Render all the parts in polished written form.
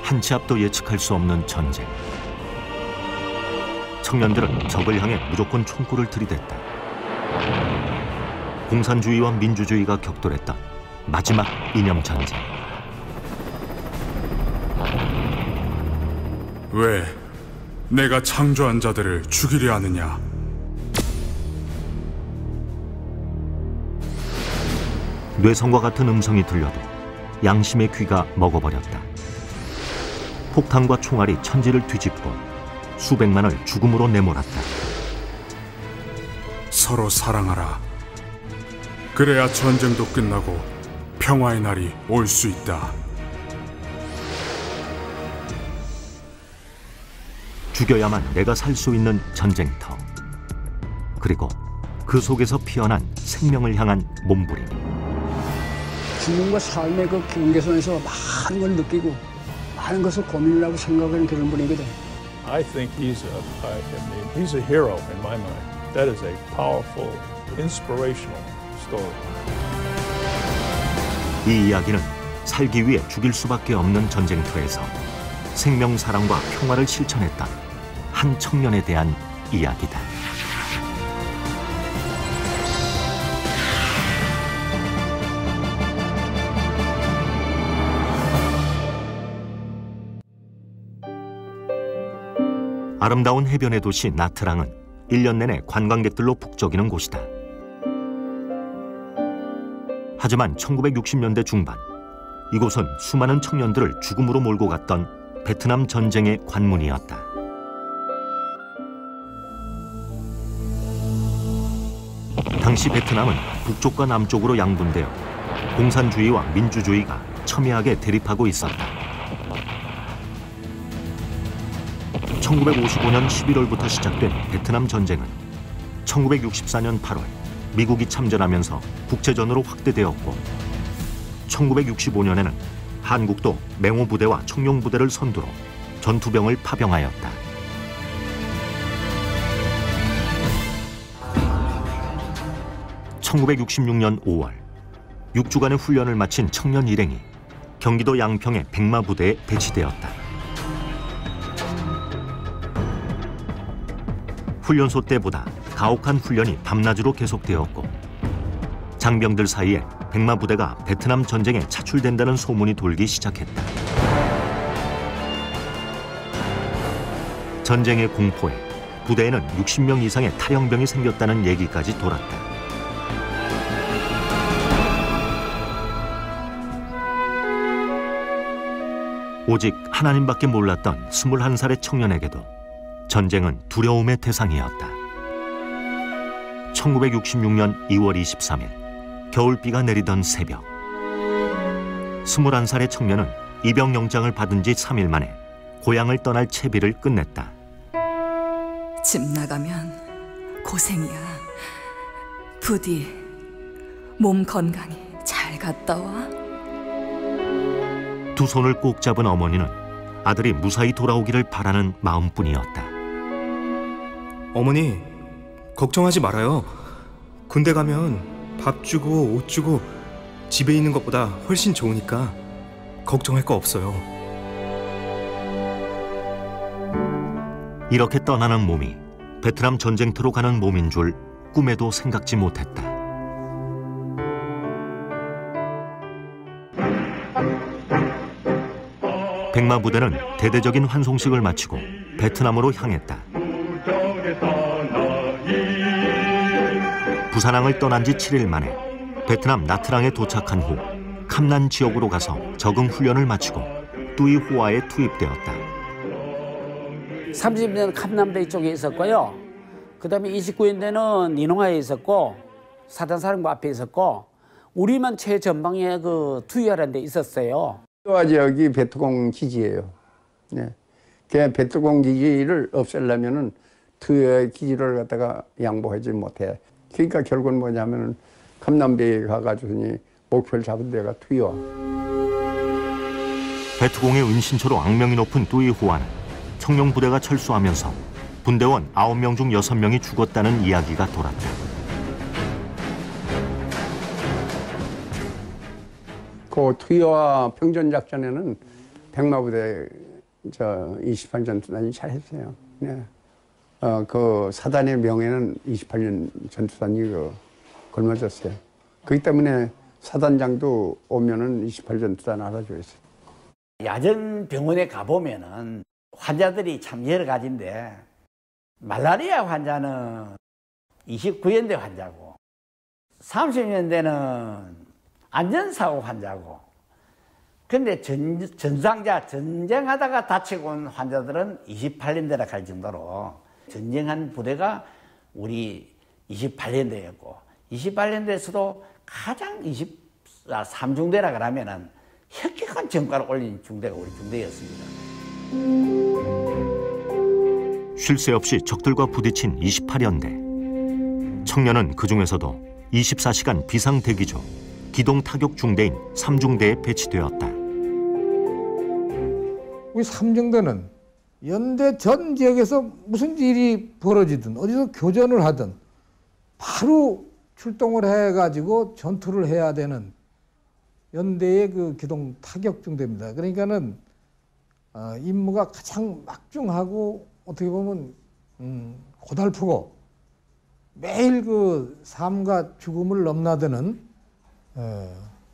한 치 앞도 예측할 수 없는 전쟁. 청년들은 적을 향해 무조건 총구를 들이댔다. 공산주의와 민주주의가 격돌했던 마지막 이념 전쟁. 왜 내가 창조한 자들을 죽이려 하느냐? 뇌성과 같은 음성이 들려도 양심의 귀가 먹어버렸다. 폭탄과 총알이 천지를 뒤집고 수백만을 죽음으로 내몰았다. 서로 사랑하라. 그래야 전쟁도 끝나고 평화의 날이 올 수 있다. 죽여야만 내가 살 수 있는 전쟁터. 그리고 그 속에서 피어난 생명을 향한 몸부림. 죽음과 삶의 그 경계선에서 많은 걸 느끼고 많은 것을 고민을 하고 생각하는 그런 분이거든. I think he's a hero in my mind. That is a powerful, inspirational story. 이 이야기는 살기 위해 죽일 수밖에 없는 전쟁터에서 생명, 사랑과 평화를 실천했던 한 청년에 대한 이야기다. 아름다운 해변의 도시 나트랑은 1년 내내 관광객들로 북적이는 곳이다. 하지만 1960년대 중반, 이곳은 수많은 청년들을 죽음으로 몰고 갔던 베트남 전쟁의 관문이었다. 당시 베트남은 북쪽과 남쪽으로 양분되어 공산주의와 민주주의가 첨예하게 대립하고 있었다. 1955년 11월부터 시작된 베트남 전쟁은 1964년 8월 미국이 참전하면서 국제전으로 확대되었고 1965년에는 한국도 맹호부대와 청룡부대를 선두로 전투병을 파병하였다. (1966년 5월) 6주간의 훈련을 마친 청년 일행이 경기도 양평의 백마부대에 배치되었다. 훈련소 때보다 가혹한 훈련이 밤낮으로 계속되었고 장병들 사이에 백마부대가 베트남 전쟁에 차출된다는 소문이 돌기 시작했다. 전쟁의 공포에 부대에는 60명 이상의 탈영병이 생겼다는 얘기까지 돌았다. 오직 하나님밖에 몰랐던 21살의 청년에게도 전쟁은 두려움의 대상이었다. 1966년 2월 23일 겨울비가 내리던 새벽, 21살의 청년은 입영영장을 받은 지 3일 만에 고향을 떠날 채비를 끝냈다. 집 나가면 고생이야. 부디 몸 건강히 잘 갔다 와. 두 손을 꼭 잡은 어머니는 아들이 무사히 돌아오기를 바라는 마음뿐이었다. 어머니, 걱정하지 말아요. 군대 가면 밥 주고 옷 주고 집에 있는 것보다 훨씬 좋으니까 걱정할 거 없어요. 이렇게 떠나는 몸이 베트남 전쟁터로 가는 몸인 줄 꿈에도 생각지 못했다. 백마부대는 대대적인 환송식을 마치고 베트남으로 향했다. 부산항을 떠난 지 7일 만에 베트남 나트랑에 도착한 후 캄난 지역으로 가서 적응 훈련을 마치고 뚜이호아에 투입되었다. 30년 캄남대 쪽에 있었고요. 그다음에 29년대는 니농하에 있었고 사단사령부 앞에 있었고 우리만 최전방에 그 투이하라는 데 있었어요. 투이화 지역이 베트공 기지예요. 네. 그 베트공 기지를 없애려면은 투이화 기지를 갖다가 양보하지 못해. 그러니까 결국은 뭐냐면은 캄남대에 가가지고 목표를 잡은 데가 투이화. 베트공의 은신처로 악명이 높은 뚜이호아는 청룡부대가 철수하면서 분대원 9명 중 6명이 죽었다는 이야기가 돌았다. 그 투이화 평전작전에는 백마부대 28 전투단이 잘했어요. 네. 그 사단의 명예는 28년 전투단이 걸맞았어요. 그렇기 때문에 사단장도 오면은 28 전투단 알아줘야 했어요. 야전 병원에 가보면은 환자들이 참 여러 가지인데 말라리아 환자는 29년대 환자고 30년대는 안전사고 환자고 근데 전쟁하다가 다치고 온 환자들은 28년대라 할 정도로 전쟁한 부대가 우리 28년대였고 28년대에서도 가장 23중대라 그러면은 혁혁한 전과를 올린 중대가 우리 중대였습니다. 쉴 새 없이 적들과 부딪힌 28연대. 청년은 그중에서도 24시간 비상 대기조 기동 타격 중대인 3중대에 배치되었다. 우리 3중대는 연대 전 지역에서 무슨 일이 벌어지든 어디서 교전을 하든 바로 출동을 해가지고 전투를 해야 되는 연대의 그 기동 타격 중대입니다. 그러니까는 임무가 가장 막중하고 어떻게 보면 고달프고 매일 그 삶과 죽음을 넘나드는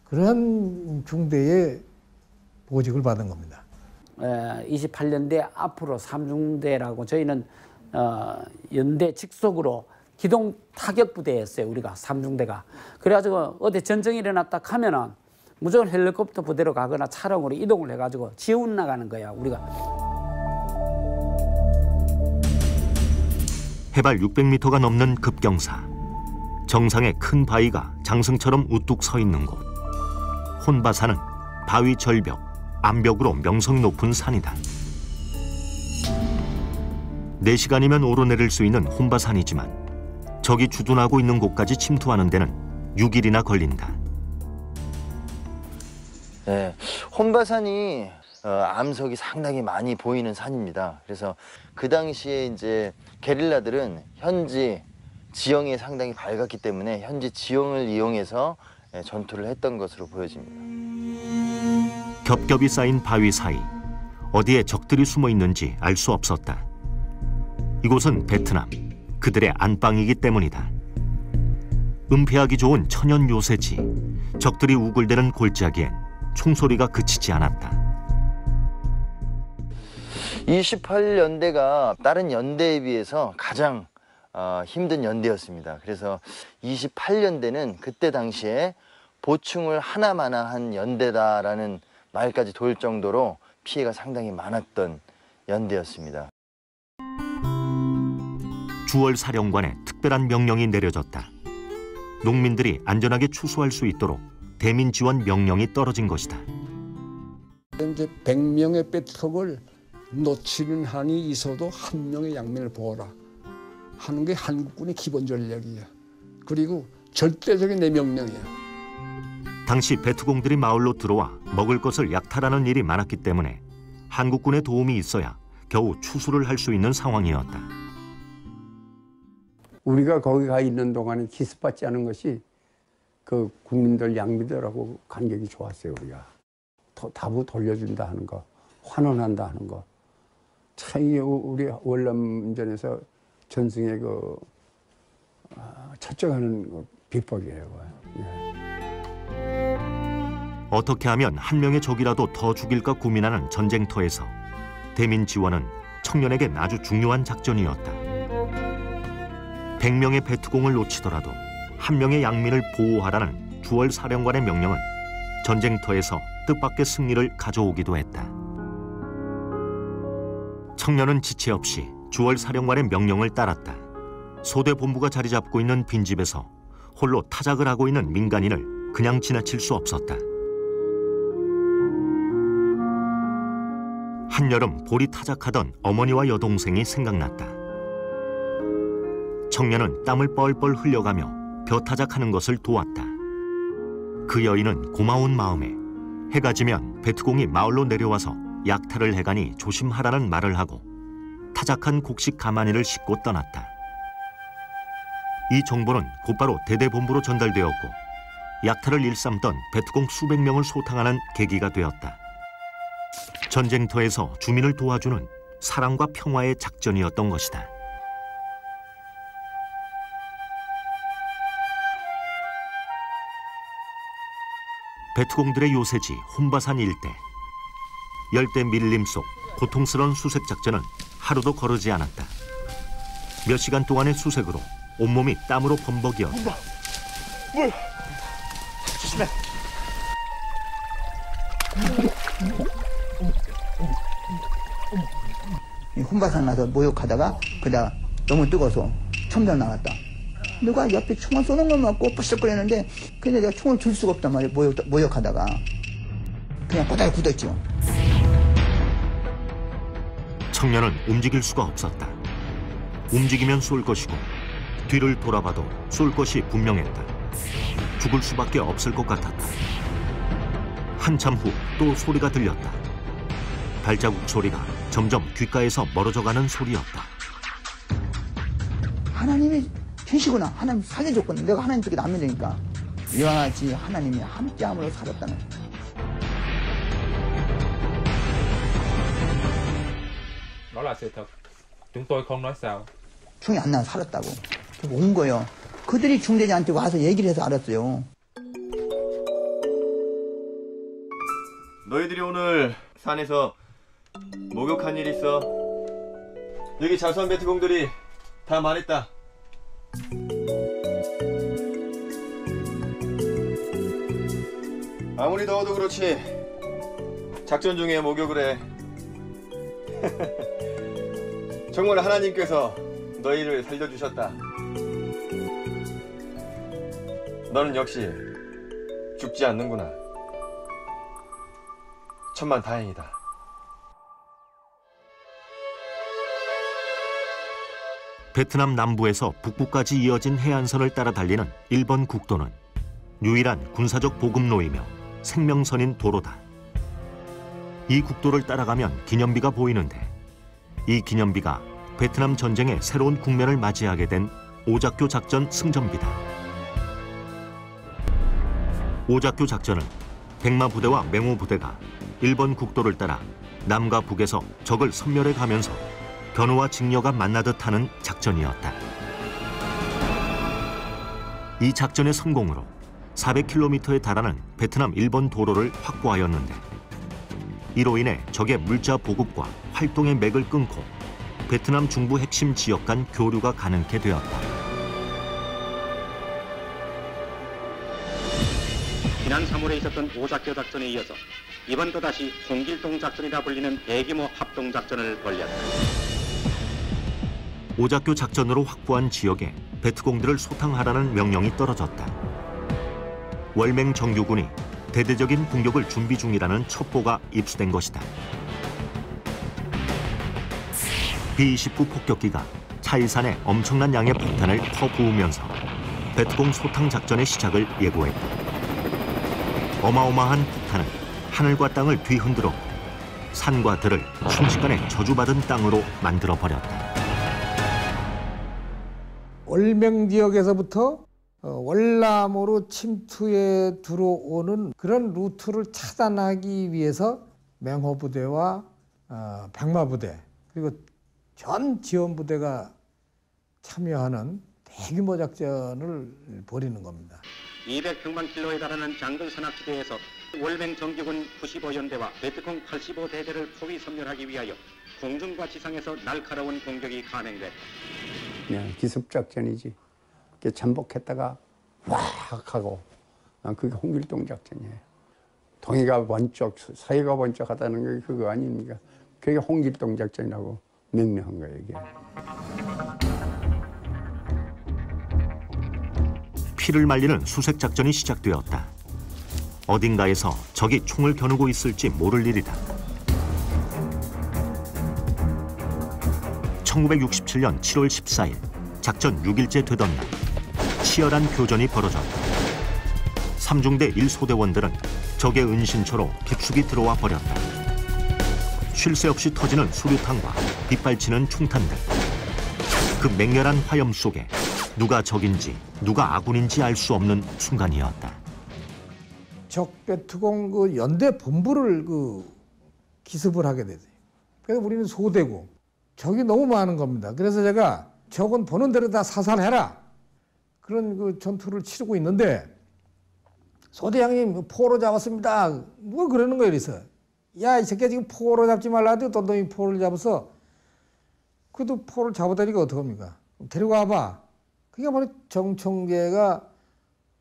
그런 중대의 보직을 받은 겁니다. 28년대 앞으로 3중대라고 저희는 연대 직속으로 기동 타격 부대였어요. 우리가 3중대가. 그래가지고 어디 전쟁이 일어났다 하면은 무조건 헬리콥터 부대로 가거나 차량으로 이동을 해가지고 지원 나가는 거야, 우리가. 해발 600m가 넘는 급경사. 정상에 큰 바위가 장승처럼 우뚝 서 있는 곳. 혼바산은 바위 절벽, 암벽으로 명성이 높은 산이다. 4시간이면 오르내릴 수 있는 혼바산이지만 적이 주둔하고 있는 곳까지 침투하는 데는 6일이나 걸린다. 네, 혼바산이 암석이 상당히 많이 보이는 산입니다. 그래서 그 당시에 이제 게릴라들은 현지 지형이 상당히 밝았기 때문에 현지 지형을 이용해서 전투를 했던 것으로 보여집니다. 겹겹이 쌓인 바위 사이, 어디에 적들이 숨어 있는지 알 수 없었다. 이곳은 베트남, 그들의 안방이기 때문이다. 은폐하기 좋은 천연 요새지, 적들이 우글대는 골짜기엔 총소리가 그치지 않았다. 28연대가 다른 연대에 비해서 가장 힘든 연대였습니다. 그래서 28연대는 그때 당시에 보충을 하나마나한 연대다라는 말까지 돌 정도로 피해가 상당히 많았던 연대였습니다. 주월 사령관의 특별한 명령이 내려졌다. 농민들이 안전하게 추수할 수 있도록 대민 지원 명령이 떨어진 것이다. 이제 100명의 배트럭을 놓치는 한이 있어도 한 명의 양면을 보호라 하는 게 한국군의 기본 전략이야. 그리고 절대적인 내 명령이야. 당시 베트공들이 마을로 들어와 먹을 것을 약탈하는 일이 많았기 때문에 한국군의 도움이 있어야 겨우 추수를 할 수 있는 상황이었다. 우리가 거기 가 있는 동안에 기습받지 않은 것이 그 국민들 양미들하고 간격이 좋았어요. 우리가 다부 돌려준다 하는 거, 환원한다 하는 거, 참 우리 월남전에서 전승의 그 첫째하는 비법이에요. 예. 어떻게 하면 한 명의 적이라도 더 죽일까 고민하는 전쟁터에서 대민 지원은 청년에게 아주 중요한 작전이었다. 100명의 베트공을 놓치더라도 한 명의 양민을 보호하라는 주월 사령관의 명령은 전쟁터에서 뜻밖의 승리를 가져오기도 했다. 청년은 지체 없이 주월 사령관의 명령을 따랐다. 소대 본부가 자리 잡고 있는 빈집에서 홀로 타작을 하고 있는 민간인을 그냥 지나칠 수 없었다. 한여름 볼이 타작하던 어머니와 여동생이 생각났다. 청년은 땀을 뻘뻘 흘려가며 벼타작하는 것을 도왔다. 그 여인은 고마운 마음에 해가 지면 베트공이 마을로 내려와서 약탈을 해가니 조심하라는 말을 하고 타작한 곡식 가마니를 싣고 떠났다. 이 정보는 곧바로 대대본부로 전달되었고 약탈을 일삼던 베트공 수백 명을 소탕하는 계기가 되었다. 전쟁터에서 주민을 도와주는 사랑과 평화의 작전이었던 것이다. 베트공들의 요새지 혼바산 일대. 열대 밀림 속 고통스러운 수색 작전은 하루도 거르지 않았다. 몇 시간 동안의 수색으로 온몸이 땀으로 범벅이었다. 물! 조심해! 혼바산 나서 모욕하다가 그다가 너무 뜨거워서 첨단 나갔다. 누가 옆에 총을 쏘는 걸 맞고 뿌쓱거리는데 근데 내가 총을 줄 수가 없단 말이야. 모욕하다가 그냥 꼬다리 굳었죠. 청년은 움직일 수가 없었다. 움직이면 쏠 것이고 뒤를 돌아봐도 쏠 것이 분명했다. 죽을 수밖에 없을 것 같았다. 한참 후 또 소리가 들렸다. 발자국 소리가 점점 귓가에서 멀어져가는 소리였다. 하나님이 계시구나. 하나님 살려줬거든. 내가 하나님 쪽에 남면 되니까. 이와 같이 하나님이 함께함으로 살았다는. Đó là sự thật. Chúng tôi không nói xạo. 총이 안 나와 살았다고. 온 거예요. 그들이 중대장한테 와서 얘기를 해서 알았어요. 너희들이 오늘 산에서 목욕한 일 있어. 여기 자수한 베트공들이 다 말했다. 아무리 더워도 그렇지 작전 중에 목욕을 해. 정말 하나님께서 너희를 살려주셨다. 너는 역시 죽지 않는구나. 천만 다행이다. 베트남 남부에서 북부까지 이어진 해안선을 따라 달리는 일본 국도는 유일한 군사적 보급로이며 생명선인 도로다. 이 국도를 따라가면 기념비가 보이는데 이 기념비가 베트남 전쟁의 새로운 국면을 맞이하게 된 오작교 작전 승전비다. 오작교 작전은 백마 부대와 맹호 부대가 일본 국도를 따라 남과 북에서 적을 섬멸해 가면서 견우와 직녀가 만나듯 하는 작전이었다. 이 작전의 성공으로 400km에 달하는 베트남 일본 도로를 확보하였는데 이로 인해 적의 물자 보급과 활동의 맥을 끊고 베트남 중부 핵심 지역 간 교류가 가능케 되었다. 지난 3월에 있었던 오작교 작전에 이어서 이번 또다시 홍길동 작전이라 불리는 대규모 합동작전을 벌였다. 오작교 작전으로 확보한 지역에 베트공들을 소탕하라는 명령이 떨어졌다. 월맹 정규군이 대대적인 공격을 준비 중이라는 첩보가 입수된 것이다. B-29 폭격기가 차이산에 엄청난 양의 폭탄을 퍼부으면서 베트공 소탕 작전의 시작을 예고했다. 어마어마한 폭탄은 하늘과 땅을 뒤흔들어 산과 들을 순식간에 저주받은 땅으로 만들어버렸다. 월맹 지역에서부터 월남으로 침투해 들어오는 그런 루트를 차단하기 위해서 맹호부대와 백마부대 그리고 전 지원부대가 참여하는 대규모 작전을 벌이는 겁니다. 200평방킬로에 달하는 장글 산악지대에서 월맹 정규군 95연대와 베트콩 85대대를 포위 섬멸하기 위하여 공중과 지상에서 날카로운 공격이 감행됐다. 네, 기습작전이지. 잠복했다가 확 하고 그게 홍길동 작전이에요. 동해가 번쩍, 서해가 번쩍하다는 게 그거 아닙니까? 그게 홍길동 작전이라고 명명한 거예요, 이게. 피를 말리는 수색 작전이 시작되었다. 어딘가에서 적이 총을 겨누고 있을지 모를 일이다. 1967년 7월 14일 작전 6일째 되던 날 치열한 교전이 벌어졌다. 3중대 1소대원들은 적의 은신처로 깊숙이 들어와 버렸다. 쉴 새 없이 터지는 수류탄과 빗발치는 총탄들. 그 맹렬한 화염 속에 누가 적인지 누가 아군인지 알 수 없는 순간이었다. 적 베트공 그 연대 본부를 기습을 하게 되죠. 그래서 우리는 소되고 적이 너무 많은 겁니다. 그래서 제가 적은 보는 대로 다 사살해라. 그런 그 전투를 치르고 있는데 소대장님 포로 잡았습니다. 누가 그러는 거예요. 그래서 야, 이 새끼야 지금 포로 잡지 말라 하더니 또 너희 포를 잡아서 그래도 포를 잡아다니까 어떡합니까? 데리고 와봐. 그게 바로 정청계가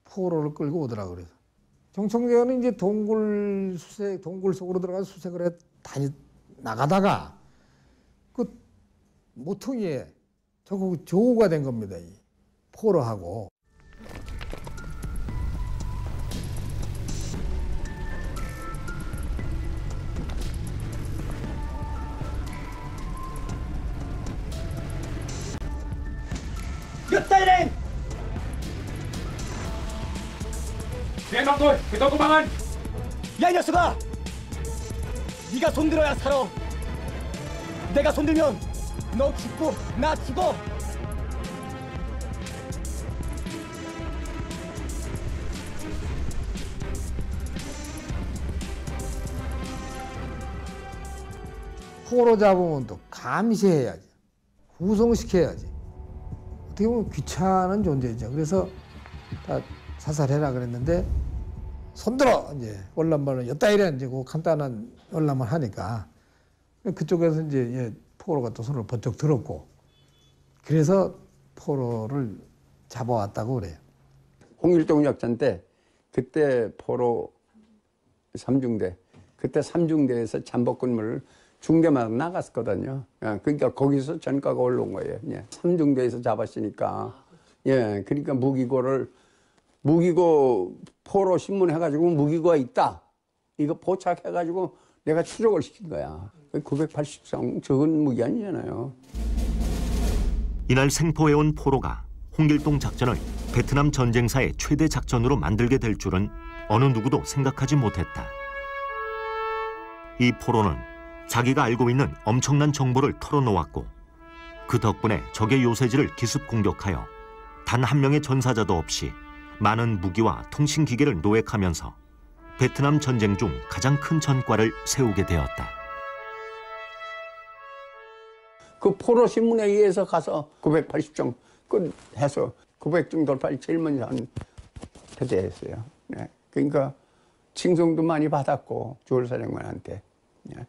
포로를 끌고 오더라 그래서. 정청계는 이제 동굴 속으로 들어가서 수색을 해 나가다가 그 모퉁이에 저거 조우가 된 겁니다. 이 포로하고. Giật tay lên! Em đọc thôi, thì tôi cũng bằng ơn. 야, 이 녀석아! 네가 손들어야 살아. 내가 손들면 너 죽고 나 죽어. 포로 잡으면 또 감시해야지. 후송시켜야지. 어떻게 보면 귀찮은 존재죠. 그래서 다 사살해라 그랬는데 손들어 이제 월남발은 여따 이래 이제 그 간단한 월남을 하니까 그쪽에서 이제 포로가 또 손을 번쩍 들었고 그래서 포로를 잡아왔다고 그래요. 홍길동 작전 때 그때 포로 3중대 그때 3중대에서 잠복근무를 중대마다 나갔었거든요. 그러니까 거기서 전과가 올라온 거예요. 3중대에서 잡았으니까. 예, 그러니까 무기고 포로 신문해가지고 무기고가 있다. 이거 포착해가지고 내가 추적을 시킨 거야. 980성 적은 무기 아니잖아요. 이날 생포해온 포로가 홍길동 작전을 베트남 전쟁사의 최대 작전으로 만들게 될 줄은 어느 누구도 생각하지 못했다. 이 포로는 자기가 알고 있는 엄청난 정보를 털어놓았고 그 덕분에 적의 요새지를 기습 공격하여 단 한 명의 전사자도 없이 많은 무기와 통신기계를 노획하면서 베트남 전쟁 중 가장 큰 전과를 세우게 되었다. 그 포로 신문에 의해서 가서 980정 해서 900정 돌파를 제일 먼저 한 대대했어요. 네. 그러니까 칭송도 많이 받았고 주월사령관한테. 네.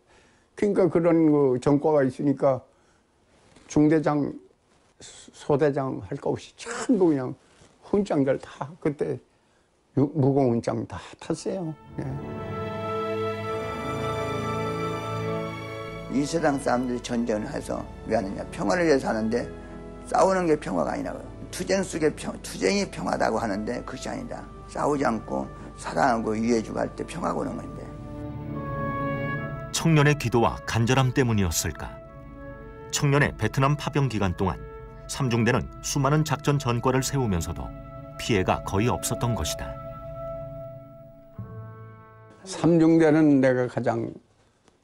그러니까 그런 그 전과가 있으니까 중대장, 소대장 할 거 없이 전부 그냥 훈장들 다 그때 무공훈장 다 탔어요. 네. 이 세상 사람들이 전쟁을 해서 왜 하느냐? 평화를 위해서 하는데 싸우는 게 평화가 아니라 투쟁 속의 투쟁이 평화다고 하는데 그것이 아니다. 싸우지 않고 사랑하고 이해해주고 할 때 평화가 오는 건데. 청년의 기도와 간절함 때문이었을까? 청년의 베트남 파병 기간 동안 3중대는 수많은 작전 전과를 세우면서도 피해가 거의 없었던 것이다. 3중대는 내가 가장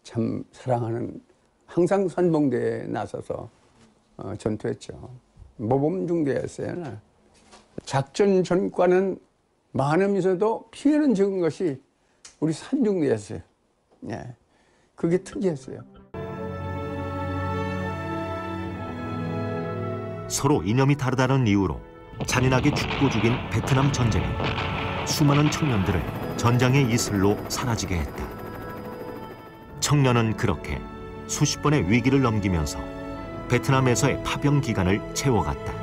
참 사랑하는 항상 선봉대에 나서서 전투했죠. 모범중대였어요. 작전 전과는 많으면서도 피해는 적은 것이 우리 3중대였어요. 예. 그게 특이했어요. 서로 이념이 다르다는 이유로 잔인하게 죽고 죽인 베트남 전쟁이 수많은 청년들을 전장의 이슬로 사라지게 했다. 청년은 그렇게 수십 번의 위기를 넘기면서 베트남에서의 파병 기간을 채워갔다.